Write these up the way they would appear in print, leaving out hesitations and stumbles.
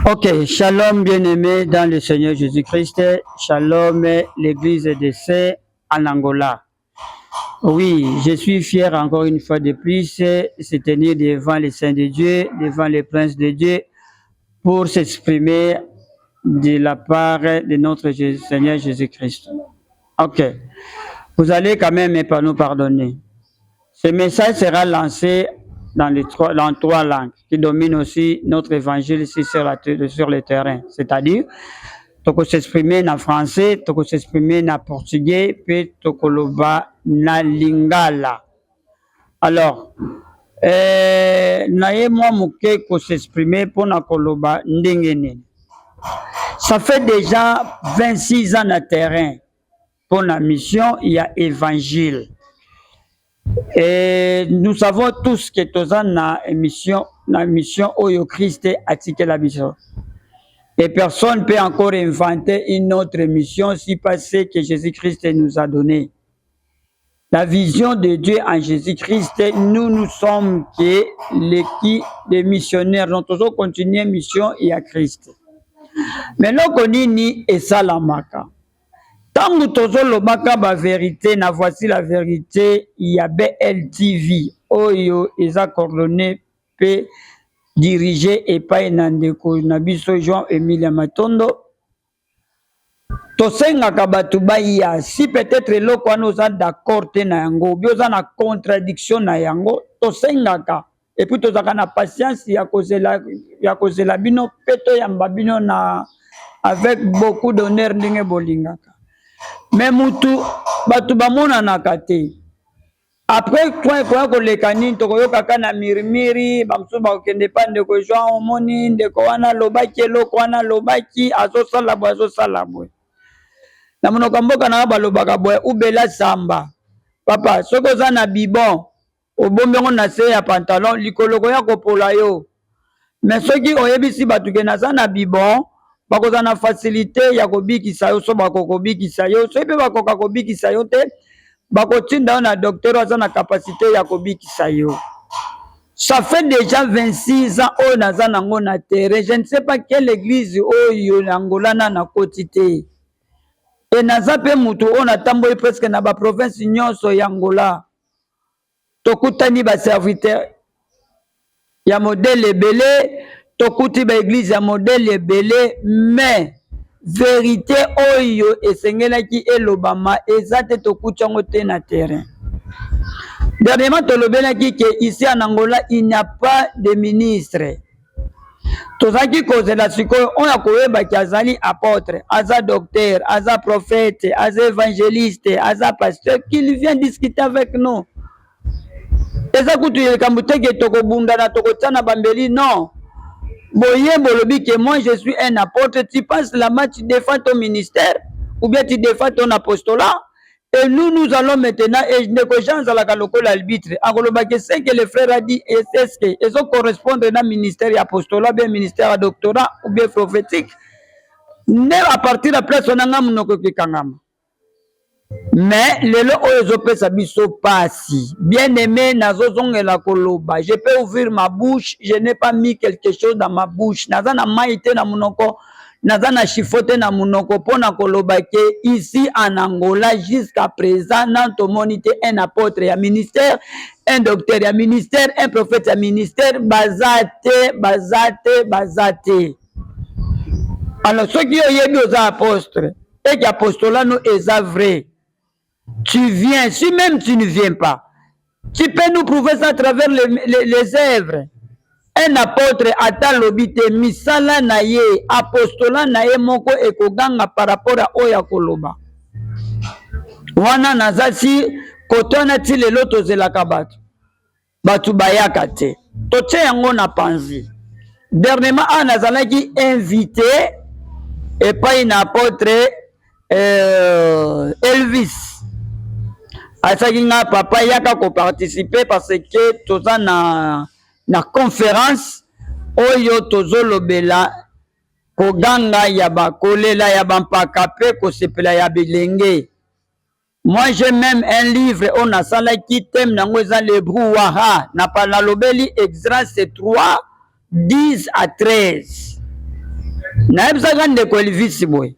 Ok, shalom bien-aimés dans le Seigneur Jésus-Christ, shalom l'église des saints en Angola. Oui, je suis fier encore une fois de plus de se tenir devant les saints de Dieu, devant les princes de Dieu, pour s'exprimer de la part de notre Seigneur Jésus-Christ. Ok, vous allez quand même nous pardonner. Ce message sera lancé dans trois langues qui dominent aussi notre évangile ici sur le terrain. C'est-à-dire, tu peux s'exprimer en français, tu peux s'exprimer en portugais, puis tu peux na lingala. Alors, naye moi mouké pour s'exprimer pour na koloba ndengene. Ça fait déjà 26 ans na terrain. Pour la mission, il y a évangile. Et nous savons tous que tous na mission Oyo Christ a tiqué la mission. Et personne ne peut encore inventer une autre mission si pas ce que Jésus-Christ nous a donné. La vision de Dieu en Jésus-Christ, nous sommes l'équipe des missionnaires. Nous devons continuer mission et à Christ. Mais là, on dit et ça la maka. Tant que tozo lobaka ba vérité, na voici la vérité, il y a BLTV, Oyo, Eza coordonné, P, dirigé et pas Nandeko, Nabiso Jean Emilia Matondo. Tosenga kabatuba ya, si peut-être loko anoza d'accord te na yango, bioza na contradiction na yango, tosenga ka. Et puis tozaka na patience ya kozela bino, peto yamba bino na, avec beaucoup d'honneur ndenge bolingaka. Mais mutu batu bamona nakate après toi kwa kolekani tokoyo kaka na mirimiri bamsu ba okende pa ndeko Jean omoni ndeko wana lobaki eloko wana lobaki azosala boye na monoko mboka na balobaka boye ubela samba papa soko oza na bibon obombengo na se ya pantalon likoloko ya kopola yo mais soki oyebisi batu ke naza na bibon bakoza na facilité ya kobikisa yo so bakokobikisa yo so pe bakoka kobikisa yo te bakotinda yo na docteur aza na capacité ya kobikisa yo. Ça fait déjà 26 ans oyo naza nango na terre, je ne sais pas quelle église oyo na Angola na koti te. Et naza pe mutu oyo natamboli presque na ba province nyonso ya Angola. Tokutani ba serviteur ya modèle ebele, tokuti ba église ya modèle ebele, mais vérité oyo esengelaki elobama ezate tokuti yango te na terrain. Dernièrement tolobelaki que ici en Angola il n'y a pas de ministre. Tozaki kozela sikoyo on a koyebaki azali apôtre, aza docteur, aza prophète, aza évangéliste, aza pasteur, qu'il vient discuter avec nous. Eza kutu yekambu teke tokobunda na tokotiana bambeli, non. Boye bolobi que moi je suis un apôtre, tu passes là-bas, tu défends ton ministère ou bien tu défends ton apostolat et nous allons maintenant et négocier à la local arbitre. Que ce que le frère a dit est-ce que ils ont correspondre à ministère et apostolat, bien ministère à doctorat ou bien prophétique. Ne à partir de la place on a ngamnoko kikangama. Mais le oyo sa biso pasi bien aimé nazozongela koloba, je peux ouvrir ma bouche, je n'ai pas mis quelque chose dans ma bouche, naza na maite na munoko, naza na chifote na munoko pona koloba ke ici en Angola jusqu'à présent nanto monité un apôtre ya ministère, un docteur ya ministère, un prophète ya ministère, bazate. Alors ceux qui oyebi aux apôtres et qui apostolat nous est vrai. Tu viens, si même tu ne viens pas, tu peux nous prouver ça à travers les œuvres. Un apôtre ata lobite misala na ye, apostola na ye moko ekoganga par rapport à oya koloba. Wana nazasi kotona ti lelo tozelaka batu bayaka te. Toche yango na panzi. Dernièrement anazalaki invité et pas une apôtre Elvis. Asakinga papa yaka ko participer parce que toza na conférence oyo tozolobela koganga ya bakolela ya bampaka pe ko sepela ya bilenge. Moi j'ai même un livre on a sala qui thème nango eza le brouhaha na palabeli Exodus 3 10 à 13. nayebisaka ndeko Elvis boye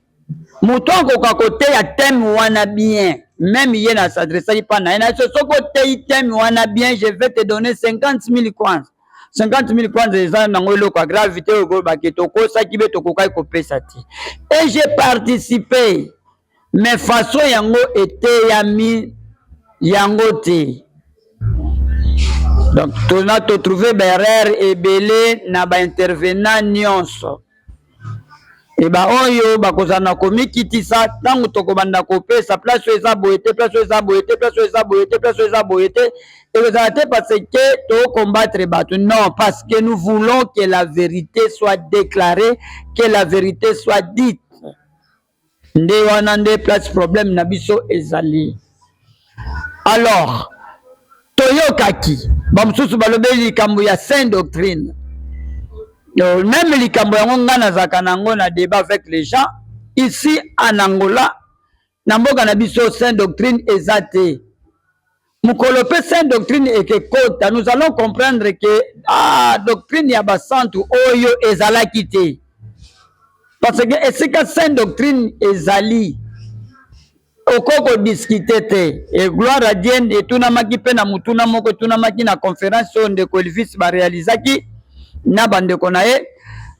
moto akoka koteya teme wana bien même ye na s'adressaki pa na ye na soki oteyi teme wana bien je vais te donner 50 000 kwanza 50 000 kwanza eza nango eloko ya gravité oyo koyebaki tokosaki mpe tokokaki kopesa te et j'ai participé mais façon yango eteyami yango te. Donc tona totrouve baerreur ebele na baintervenant nyonso e baoyo bakozala na komikitisa ntango tokobanda kopesa place oyo eza boye te place oyo eza boye te place oyo eza boye te place oyo eza boye te ekozala te parce que tocombattre bato non parce que nous voulons que la vérité soit déclarée que la vérité soit dite nde wana nde place problème na biso ezali. Alors toyokaki bamosusu balobeli likambo ya sainte doctrine même likambo yango nga nazalaka nango na débat avec les gens ici en Angola na mboka na biso sainte doctrine eza te mokolo mpe sainte doctrine ekekota nous allons comprendre que doctrine ya basantu oyo ezalaki te parce que esika sainte doctrine ezali okoko discuter te et gloire à Dieu etunamaki mpe na mutuna moko etunamaki na conférence oyo ndeko Elvis barealizaki na bandeko na ye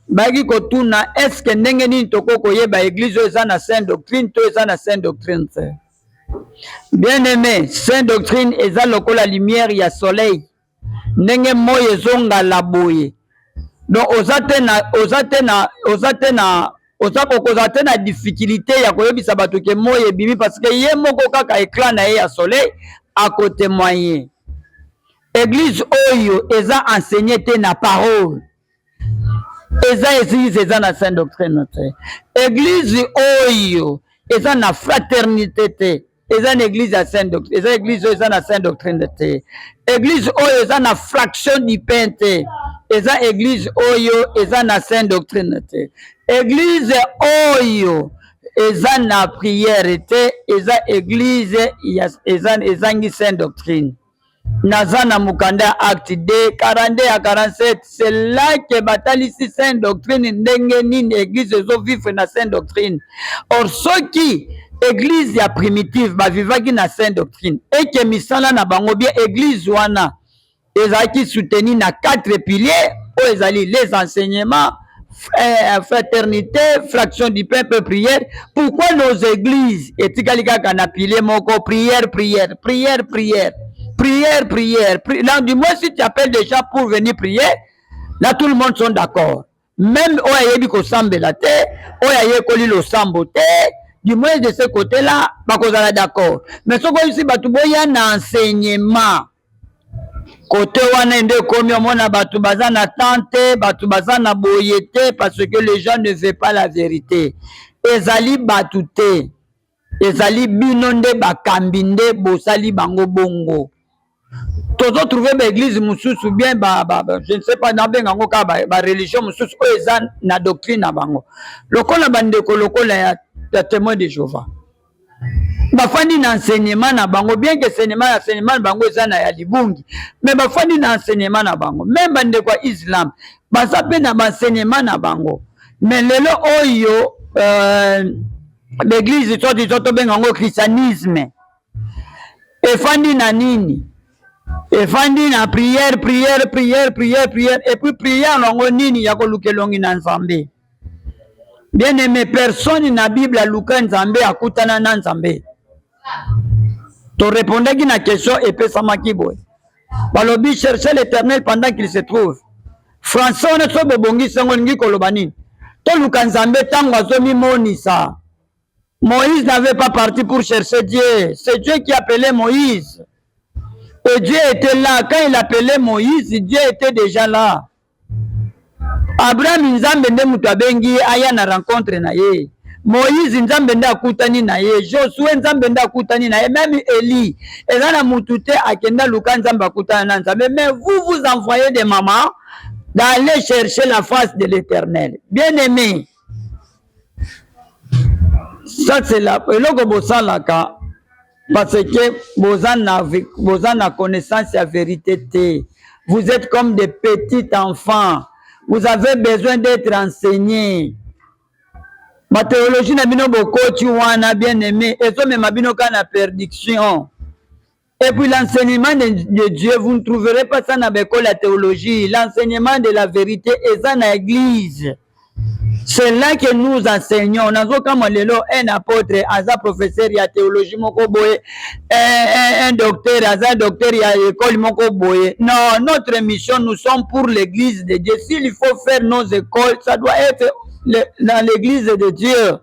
bayaki kotuna eske ndenge nini toko koyeba église oyo eza na sainte doctrine to eza na sainte doctrine te. Bien aimé, sainte doctrine eza lokola lumière ya soleil ndenge moyo ezongala boye donc oza kokozala te na difficulté ya koyebisa bato ke moyo ebimi parce que ye moko kaka éclat na ye ya soleil akotémoigner. Église oyo eza enseigné te na parole eza église eza na sainte doctrine te. Église oyo eza na fraternité te eza na église ya sainte doctrine eza église oyo eza na sainte doctrine te. Église oyo eza na fraction du pain te eza église oyo eza na sainte doctrine te. Église oyo eza na prière te eza église ezangi sainte doctrine. Naza na mukanda acte 2 42 à 47 c'est là que batalisi sainte doctrine ndenge nini église ezo vivre na sainte doctrine. Or soki église ya primitive bavivaki na sainte doctrine eke misala na bango bien église wana ezalaki soutenu na 4 piliers oyo ezali les enseignements fraternité, fraction du peuple, prière. Pourquoi nos églises etikali kaka na pilier moko prière prière prière prière prière prière là du moins si tu appelles des gens pour venir prier là tout le monde sont d'accord même oya yebi ko sambela te oya yekoli lo sambo te du moins de ce côté là bakozala d'accord mais soko ici batu boya na enseignement côté wana nde komi omona batu baza na tante batu baza na boyete parce que les gens ne veulent pas la vérité ezali batu te ezali bino nde bakambi nde bosali bango bongo tozo trouver ba église mususu bien je ne sais pas na benga ngo ka ba religion mususu oyo eza na doctrine na bango lokola bandeko lokola ya témoin de Jéhovah bafandi na enseignement na bango bien que enseignement na bango eza na ya libungi mais bafandi na enseignement na bango même bandeko ya Islam baza pe na enseignement na bango mais lelo oyo l'église to benga ngo christianisme efandi na nini efandi na prière prière prière prière prière et puis prière longo nini ya kolukelongi na Nzambe. Bien aimé, personne na Bible aluka Nzambe akutana na Nzambe. To répondaki na question epesamaki boye balobi chercher l'éternel pendant qu'il se trouve. Français on so bobongi sango lingi koloba nini to luka Nzambe tango azomi monisa. Moïse n'avait pas parti pour chercher Dieu, c'est Dieu qui appelait Moïse. Et Dieu était là. Quand il appelait Moïse, Dieu était déjà là. Abraham Nzambe nde mutu abengi aya na rencontre na ye. Moïse Nzambe nde akutani na ye. Josué Nzambe nde akutani na ye. Même Élie. Et là, mutu te akenda luka Nzambe akutana na Nzambe. Mais vous envoyez des mamans d'aller chercher la face de l'Éternel. Bien aimé. Ça c'est là. Eloko bosalaka. Parce que vous en connaissance de la vérité. Vous êtes comme des petits enfants. Vous avez besoin d'être enseignés. Ma théologie na bino bokoti wana bien aimé, et ça même bino kana perdiction. Et puis l'enseignement de Dieu, vous ne trouverez pas ça dans la théologie. L'enseignement de la vérité est ça dans l'église. C'est là que nous enseignons. Nous avons comme un apôtre, un professeur, il y a théologie, un docteur, un docteur, il y a l'école, non, notre mission, nous sommes pour l'église de Dieu. S'il faut faire nos écoles, ça doit être dans l'église de Dieu.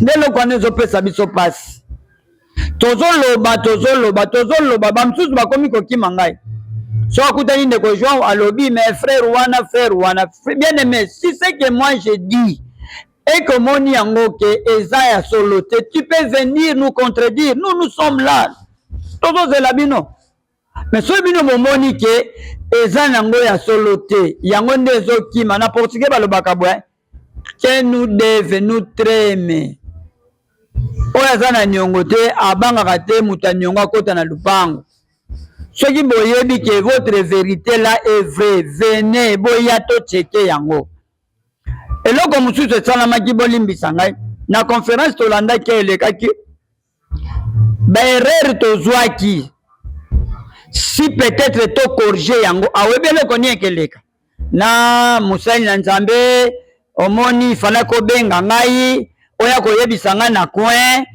Dès le qu'on est ça se passe. Tozoloba, bamsusu bakomi kokima ngai. So akutani ndeko Jean alobi, mais frère wana, bien aimé, si c'est que moi je dis, et que mon yango ke Esaïa soloté, tu peux venir nous contredire, nous sommes là. Tozo zelabino. Mais so bino momoni ke Esaïa yango ya soloté, yango ndezo kima, na portugais balobaka bwe, que nous devons nous trémer. Oya zana nyongo te abanga te muta nyongo akota na lupango. Soki boyebi que votre vérité là est vraie, venez boya to checker yango. Eloko mususu esalamaki bolimbisa ngai na conférence tolandaki elekaki baerreur tozwaki si peut-être to corriger yango awebi eloko ni ekeleka na musali na nzambe omoni fala kobenga ngai oya koyebisa ngai na coin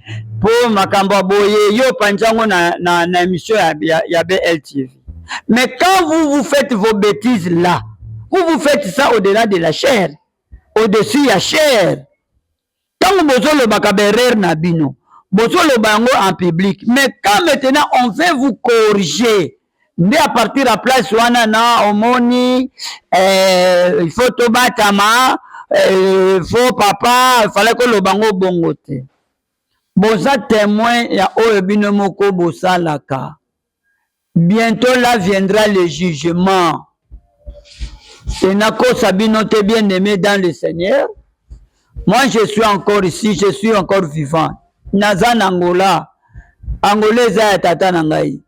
po makambo boye yo panjango na émission ya BLTV. Mais quand vous faites vos bêtises là, vous faites ça au-delà de la chair, au-dessus ya chair. Tant bozolo bakaberer na bino, bozolo bango en public. Mais quand maintenant on veut vous corriger, mais à partir de la place wana na omoni, il faut tobatama, il faut papa, il fallait que le bango bongote. Boza témoin ya oebino moko bosalaka. Bientôt là viendra le jugement. Et Nako Sabino t'es bien aimé dans le Seigneur. Moi je suis encore ici, je suis encore vivant. Nazan Angola, Angolais à Tata Nangai.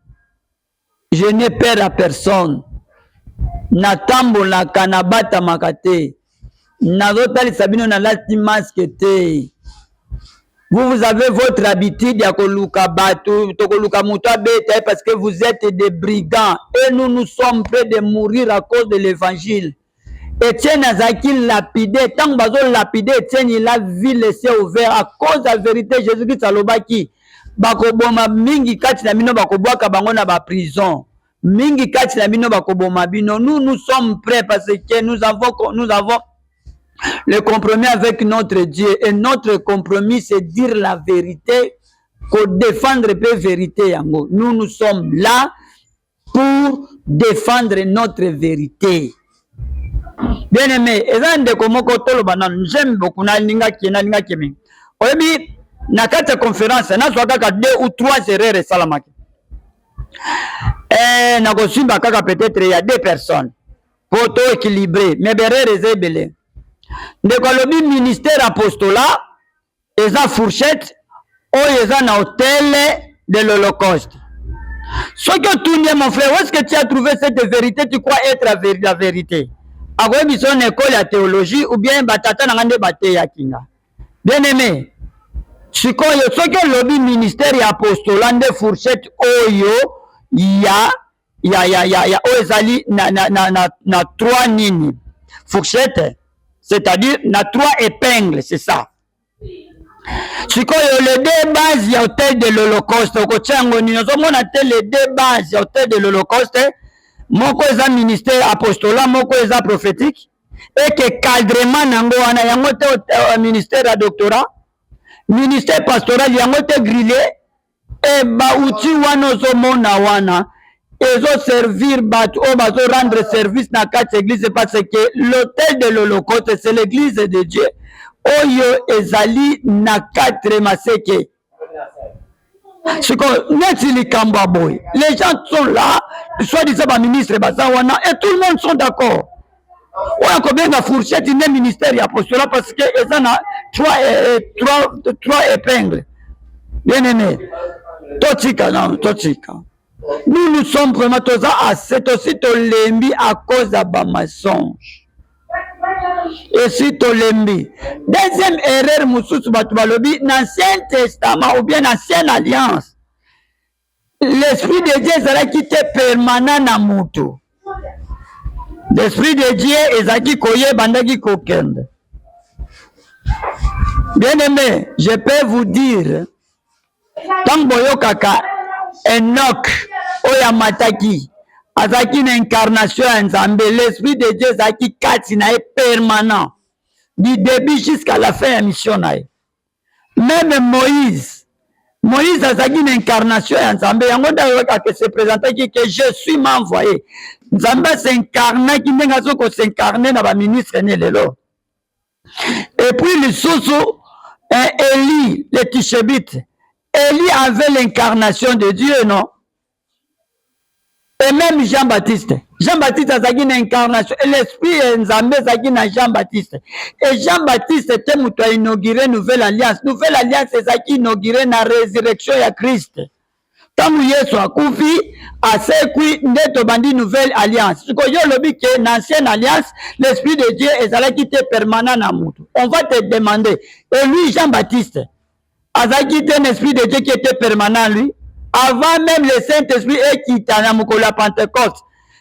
Je n'ai peur à personne. Natambo la kanabata makate. Nazotali Sabino na lati masque te. Vous avez votre habitude à koluka batu, tokoluka muta beta parce que vous êtes des brigands et nous sommes prêts de mourir à cause de l'évangile. Etienne Azaki lapidé, tant que bazo lapidé, Etienne il a vu laissé ouvert à cause de la vérité Jésus-Christ alobaki. Bakoboma mingi kati na bino bakobwaka bango na ba prison. Mingi kati na bino bakoboma bino. Nous sommes prêts parce que nous avons le compromis avec notre Dieu. Et notre compromis, c'est dire la vérité, qu'on défendre la vérité. Yango. Nous sommes là pour défendre notre vérité. Bien aimé, j'aime beaucoup na kemi. Oyebi, na kata conférence, na swaka 2 ou 3 erreurs salamaki. Na kosimba kaka peut-être il y a 2 personnes. Pour tout équilibrer, mais erreurs ezebele. Ndeko lobi ministère apostolat eza fourchette oyo eza na hôtel de l'Holocauste. Ce que tu dis mon frère, où est-ce que tu as trouvé cette vérité? Tu crois être la vérité? Akoye biso na école ya théologie ou bien batata na ngande bate ya kinga. Bien aimé, sikoyo soki lobi ministère ya apostolat nde fourchette oyo ya oyo ezali na 3 nini fourchette. C'est-à-dire, il y a 3 épingles, c'est ça. Si les 2 bases, il y a hôtel de l'Holocauste. Nous avons les 2 bases, il y a hôtel de l'Holocauste. Mon est ministère apostolat, mon est prophétique. Et que cadrement, il y a un ministère à doctorat. Ministère pastoral, il y a un grillé. Et Baouti Wanozo Mona. Ils ont servir, rendre service dans 4 églises parce que l'hôtel de l'Holocauste, c'est l'église de Dieu. Oyo ezali na 4 maseke. Les gens sont là, soit disant ministre, et tout le monde sont d'accord. On a combien de fourchettes dans le ministère et apostolat parce que ils ont 3 épingles. Bien aimé. Totika. Nous sommes vraiment tous à c'est aussi tolembi à cause de ma mensonge. Et si tolembi. Deuxième erreur, Moussous Batubalobi, dans l'Ancien Testament ou bien dans l'Ancienne Alliance, l'Esprit de Dieu est qui était permanent dans Moutou. L'Esprit de Dieu est qui koye bandaki kokende. Bien aimé, je peux vous dire, tant boyo kaka, Enoch, Oya Mataki, azaki une incarnation en Nzambe, l'Esprit de Dieu azaki kati na permanent, du début jusqu'à la fin de la mission. Même Moïse azaki une incarnation en Nzambe, yango ndayoka que se présenter que je suis m'envoyé. Nzambe s'incarne qui n'est pas s'incarner dans la ministre lelo. Et puis le soso, Élie, le Tishébite, Élie avait l'incarnation de Dieu, non? Et même Jean-Baptiste a une incarnation. Et l'esprit Nzambe a Jean-Baptiste. Et Jean-Baptiste était moutou inauguré Nouvelle Alliance. Nouvelle Alliance est qui inauguré la résurrection de Christ. Tant que Yesu a koufi, a sekui ndeto bandi Nouvelle Alliance. Ce que je le dis que l'ancienne Alliance, l'esprit de Dieu est là qui était permanent dans moutou. On va te demander. Et lui, Jean-Baptiste, a un esprit de Dieu qui était permanent lui. Avant même le Saint-Esprit est quitté à la Pentecôte.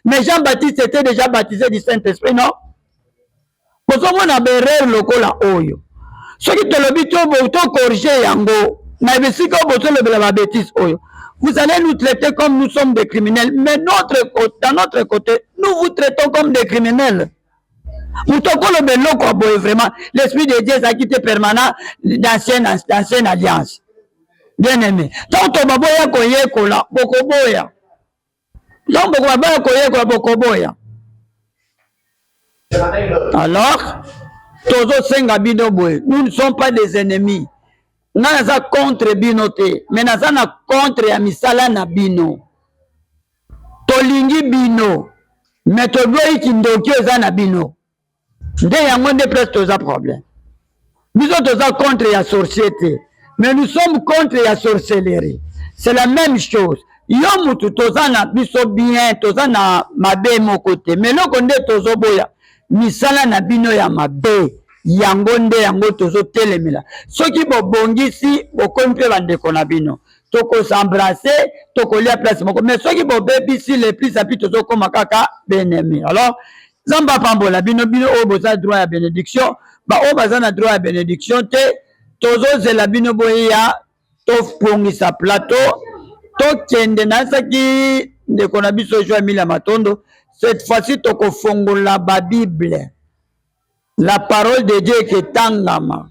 Mais Jean-Baptiste était déjà baptisé du Saint-Esprit, non? Pour ça, on a berré le col à Oyo. Ce qui te le dit, tu as corrigé Yango. Vous allez nous traiter comme nous sommes des criminels. Mais dans notre côté, nous vous traitons comme des criminels. Vraiment, l'Esprit de Dieu a quitté permanent d'ancienne alliance. Bien aimé. Tant que baboya koye kola bokoboya. Donc baboya koye kola bokoboya. Alors, tozo senga bino boye. Nous ne sommes pas des ennemis. Naza contre binote, mais naza na contre ya misala na bino. Tolingi bino, mais toboyi kindoki eza na bino. Nde yango nde presque toza problème. Biso toza contre ya société. Mais nous sommes contre la sorcellerie. C'est la même chose. Yo mutu tozana biso bien, tozana mabe mo côté. Mais loko nde tozo boya. Misala na bino ya mabe. Yango nde yango tozo telemela. Soki bo bongisi, bo kompe bandeko na bino. Toko s'embrasser, toko lia place moko. Mais soki bo bebisi le plus api tozo koma kaka benemi. Alors, zamba pambola bino bino o boza droit à bénédiction. Ba o bazana droit à bénédiction te. Tozo zela bino boya to pongisa plateau to kende na saki de konabiso joa mila matondo. Cette fois-ci toko fongola ba Bible, la parole de Dieu qui tangama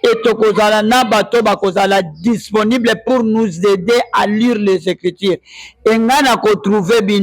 et toko zala na bato bakozala disponible pour nous aider à lire les Écritures et ngana ko trouver bino